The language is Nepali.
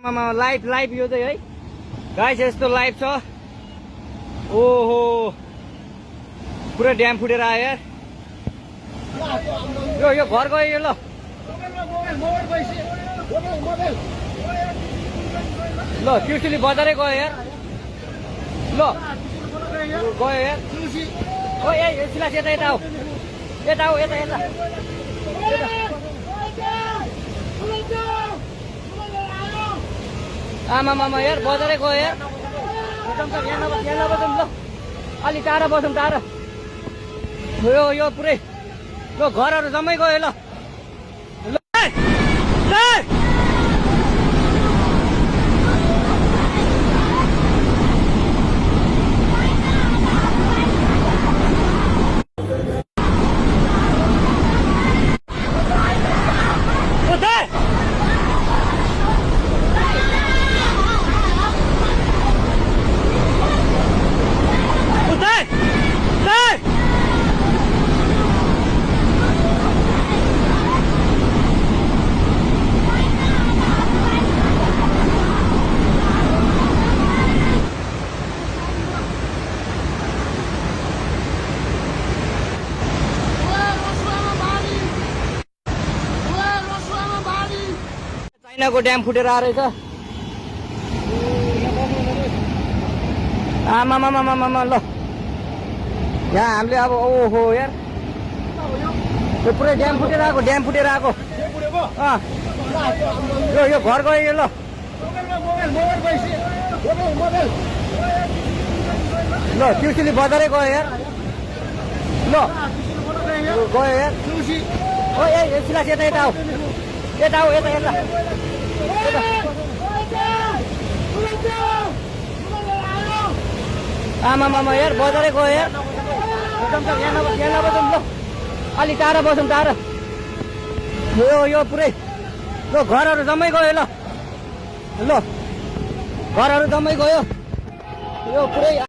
लाइभ लाइभ यो चाहिँ है गाइस यस्तो लाइभ छ। ओहो पुरा ड्याम फुटेर आयो यार। यो घर गयो यो। ल ल त्रिशुली बजारै गयो यार। ल गयो यार। ओ ए सिलास यता यता आऊ यता आऊ यता यता। आमा यार बजारै गयो यार। यहाँ नबसौँ ल अलि टाढा बसौँ टाढा। यो पुरै यो घरहरू जम्मै गयो ल। चाइनाको ड्याम फुटेर आएर छ। आमा ल यहाँ हामीले अब ओहो यार यो पुरै ड्याम फुटेर आएको यो घर गयो यो। ल ल त्रिशुली बजारै गयो यार। ल गयो यार। ओ ए सिलास यता यता आऊ यता आऊ यता यता। आमा यार बजारै गयो यार। यहाँ नबसौँ ल अलि टाढा बसौँ टाढा। यो पुरै यो घरहरू जम्मै गयो ल। घरहरू जम्मै गयो यो पुरै।